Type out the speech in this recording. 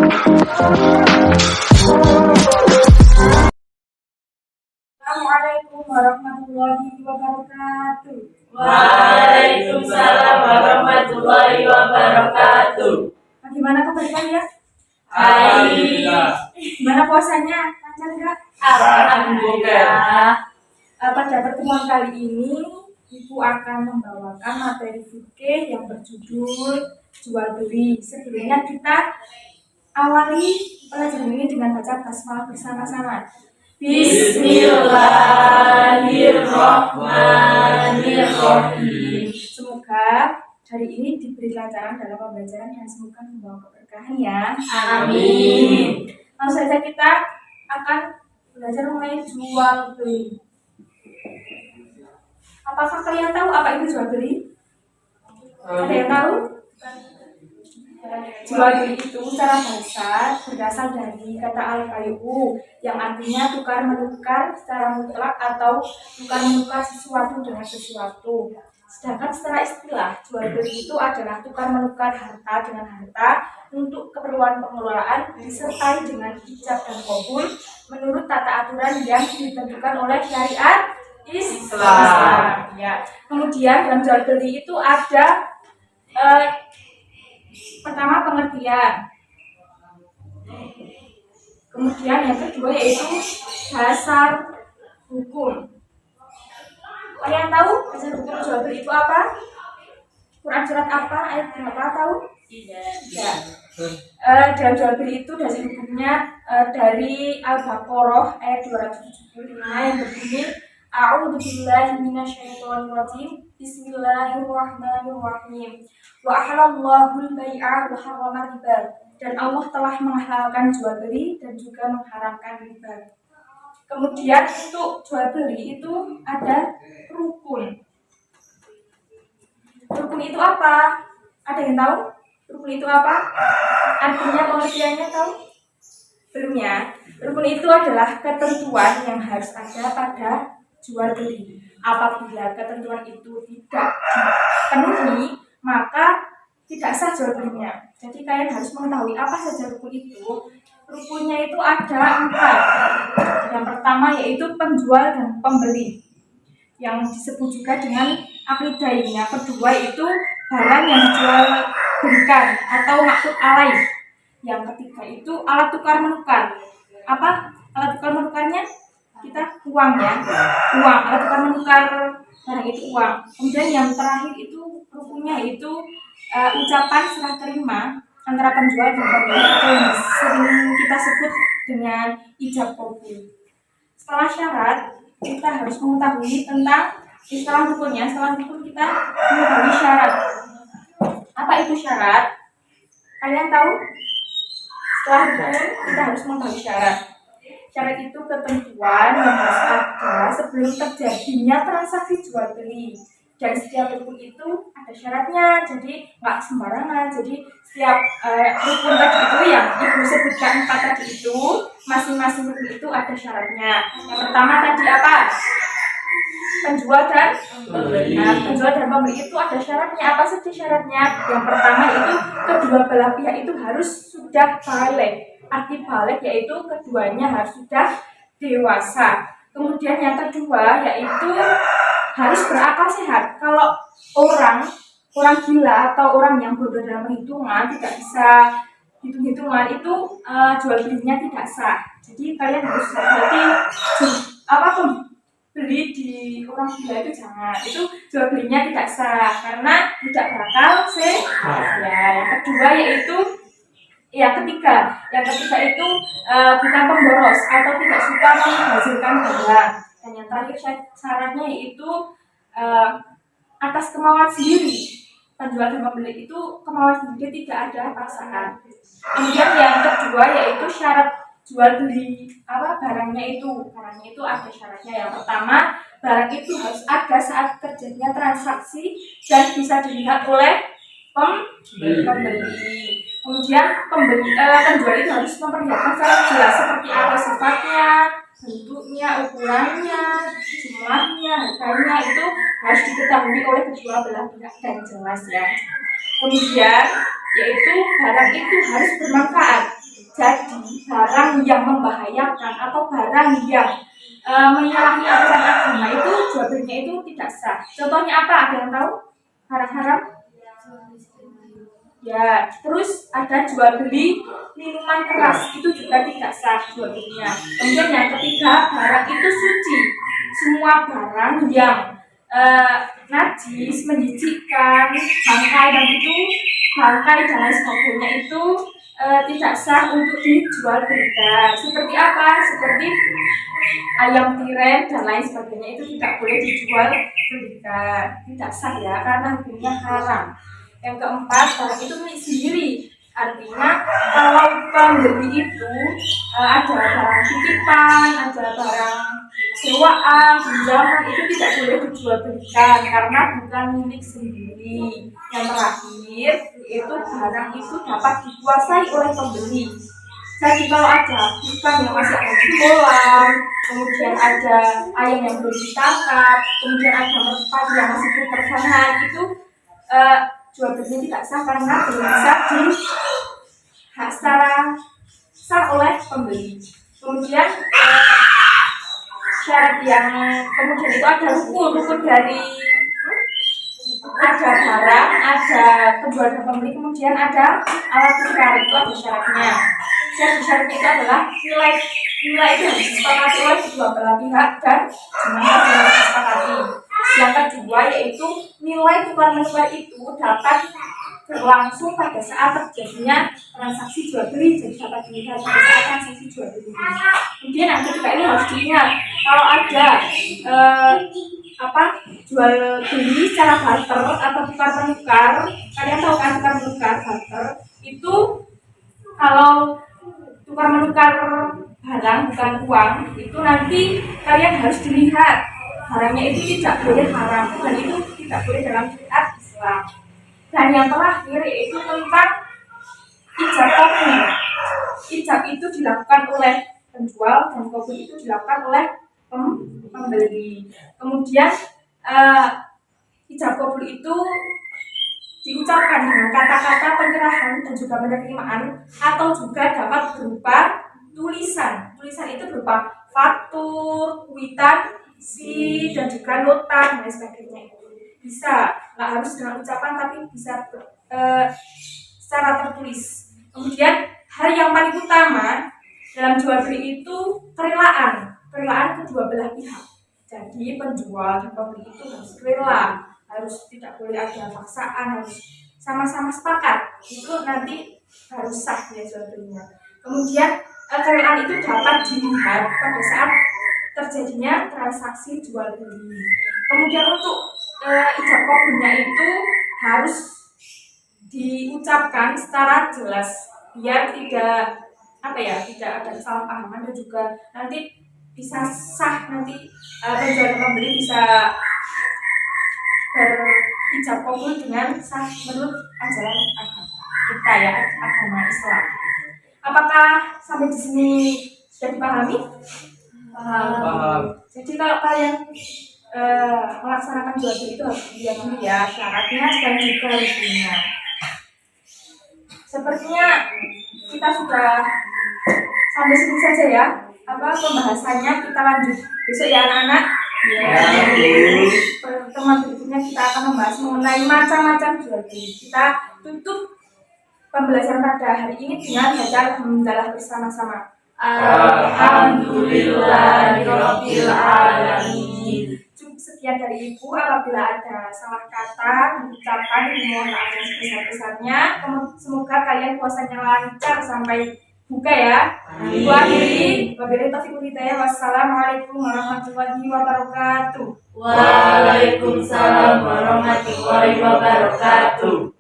Assalamualaikum warahmatullahi wabarakatuh. Waalaikumsalam warahmatullahi wabarakatuh. Bagaimana kabar kalian? Alhamdulillah. Gimana puasanya? Lancar nggak? Alhamdulillah. Pada pertemuan kali ini, Ibu akan membawakan materi fikih yang berjudul jual beli. Sebelumnya kita awali pelajaran ini dengan baca basmalah bersama-sama. Bismillahirrahmanirrahim. Semoga hari ini diberi kelancaran dalam pembelajaran dan semoga membawa keberkahan ya. Amin. Langsung saja kita akan belajar mengenai jual beli. Apakah kalian tahu apa itu jual beli? Ada yang tahu? Jual beli itu secara bahasa berasal dari kata al-bayu yang artinya tukar menukar secara mutlak atau tukar menukar sesuatu dengan sesuatu. Sedangkan secara istilah jual beli itu adalah tukar menukar harta dengan harta untuk keperluan pengelolaan disertai dengan ijab dan qabul menurut tata aturan yang ditentukan oleh syariat Islam. Ya. Kemudian dalam jual beli itu ada pertama pengertian, kemudian yang kedua yaitu dasar hukum. Kalian tahu dasar hukum jual beli itu apa? Quran surat apa? Ayat berapa tahu? Tidak. Dalam jual beli itu dasar hukumnya dari Al-Baqarah ayat 275 yang berbunyi A'udzu billahi minasyaitonir rajim. Bismillahirrahmanirrahim. Wa ahallallahu al-bai'a wa harrama riba. Dan Allah telah menghalalkan jual beli dan juga mengharamkan riba. Kemudian untuk jual beli itu ada rukun. Rukun itu apa? Ada yang tahu? Rukun itu apa? Artinya pengertiannya tahu? Belum ya? Rukun itu adalah ketentuan yang harus ada pada jual beli. Apabila ketentuan itu tidak dipenuhi, maka tidak sah jual belinya. Jadi kalian harus mengetahui apa saja rukun itu. Rukunnya itu ada 4. Yang pertama yaitu penjual dan pembeli, yang disebut juga dengan aqidain. Yang kedua itu barang yang dijual belikan atau maksud alaih. Yang ketiga itu alat tukar menukar. Apa alat tukar menukarnya? Kita uang ya, uang, alat tukar menukar barang itu uang. Kemudian yang terakhir itu rukunnya itu ucapan serah terima antara penjual dan pembeli atau yang sering kita sebut dengan ijab qabul. Setelah syarat, kita harus mengetahui tentang istilah rukunnya. Setelah rukun kita mengetahui syarat. Apa itu syarat? Kalian tahu? Setelah rukun kita harus mengetahui syarat. Syarat itu ketentuan yang harus ada sebelum terjadinya transaksi jual beli. Dan setiap rukun itu ada syaratnya, jadi nggak sembarangan. Jadi setiap rukun tadi itu yang ibu sebutkan 4 tadi itu, masing-masing rukun itu ada syaratnya. Yang pertama tadi apa? Penjual dan pembeli. Nah, penjual dan pembeli itu ada syaratnya. Apa saja syaratnya? Yang pertama itu kedua belah pihak itu harus sudah balik. Arti balik yaitu keduanya harus sudah dewasa. Kemudian yang kedua yaitu harus berakal sehat. Kalau orang gila atau orang yang bodoh dalam perhitungan tidak bisa hitung-hitungan itu jual belinya tidak sah. Jadi kalian harus hati-hati apapun beli di orang gila itu jangan. Itu jual belinya tidak sah karena tidak berakal sehat. Ya, yang kedua yaitu yang ketiga itu bukan pemboros atau tidak suka menghasilkan barang. Dan yang terakhir syaratnya yaitu atas kemauan sendiri. Penjual dan pembeli itu kemauan sendiri, tidak ada paksaan. Kemudian yang kedua yaitu syarat jual beli barangnya itu ada syaratnya. Yang pertama, barang itu harus ada saat terjadinya transaksi dan bisa dilihat oleh pembeli. Kemudian penjual itu harus memperlihatkan secara jelas seperti apa sifatnya, bentuknya, ukurannya, jumlahnya, harganya itu harus diketahui oleh kedua belah pihak dan jelas ya. Kemudian yaitu barang itu harus bermanfaat. Jadi barang yang membahayakan atau barang yang menyalahi aturan agama itu jual belinya itu tidak sah. Contohnya apa? Ada yang tahu? Haram-haram? Ya, terus ada jual beli minuman keras itu juga tidak sah jual belinya. Kemudian yang ketiga, barang itu suci. Semua barang yang najis, menjijikkan, bangkai dan lain sebagainya itu tidak sah untuk dijual belikan. Seperti apa? Seperti ayam tiren dan lain sebagainya itu tidak boleh dijual belikan, tidak sah ya, karena hukumnya haram. Yang keempat, barang itu milik sendiri. Artinya kalau pembeli itu ada barang titipan, ada barang sewaan, pinjaman, itu tidak boleh dijual belikan karena bukan milik sendiri. Yang terakhir, yaitu barang itu dapat dikuasai oleh pembeli. Jadi kalau ada ikan yang masih ada di kolam, kemudian ada ayam yang belum ditangkap, kemudian ada merpati yang masih tertahan, itu jual belinya tidak sah karena belum bisa hak secara sah oleh pembeli. Kemudian syarat yang kemudian itu ada rukun dari ada barang, ada penjual dan pembeli, kemudian ada alat tukar, itu ada syaratnya. Syaratnya itu adalah nilai itu harus disepakati oleh kedua belah pihak dan jumlahnya harus disepakati. Yang kedua yaitu nilai tukar menukar itu dapat berlangsung pada saat terjadinya transaksi jual beli, jadi dapat dilihat pada saat transaksi jual beli. Kemudian yang ketiga ini harus diingat kalau ada jual beli secara barter atau tukar menukar, kalian tahu kan tukar menukar barter itu kalau tukar menukar barang bukan uang itu nanti kalian harus dilihat barangnya itu tidak boleh haram dan itu tidak boleh dalam syariat Islam. Dan yang terakhir yaitu tentang ijab kabul. Ijab itu dilakukan oleh penjual dan kabul itu dilakukan oleh pembeli. Kemudian ijab kabul itu diucapkan dengan kata-kata penyerahan dan juga penerimaan atau juga dapat berupa tulisan. Tulisan itu berupa faktur, kwitansi, dan juga nota dan lain sebagainya. Bisa, nggak harus dengan ucapan tapi bisa secara tertulis. Kemudian hal yang paling utama dalam jual beli itu kerelaan kedua belah pihak. Jadi penjual dan pembeli itu harus rela, harus tidak boleh ada paksaan, harus sama-sama sepakat. Itu nanti harus sah ya jual belinya. Kemudian kerelaan itu dapat dilihat pada saat terjadinya transaksi jual beli. Kemudian untuk ijab kabulnya itu harus diucapkan secara jelas biar tidak ada kesalahpahaman dan juga nanti bisa sah, nanti penjual dan pembeli bisa berijab kabul dengan sah menurut ajaran agama kita ya, agama Islam. Apakah sampai di sini sudah dipahami? Paham. Jadi kalau kalian melaksanakan jual beli itu harus dilihat dulu ya syaratnya dan juga rukunnya. Sepertinya kita sudah sampai sini saja ya. Pembahasannya kita lanjut besok ya anak-anak. Pertemuan berikutnya kita akan membahas mengenai macam-macam jual beli. Kita tutup pembelajaran pada hari ini dengan baca alhamdulillah bersama-sama. Alhamdulillahirabbil alamin. Cukup sekian dari Ibu. Apabila ada salah kata ucapan, mohon maaf yang sebesar-besarnya. Semoga kalian puasanya lancar sampai buka ya. Ibu akhiri. Wabillahi taufiq wal hidayah. Wassalamualaikum warahmatullahi wabarakatuh. Waalaikumsalam warahmatullahi wabarakatuh.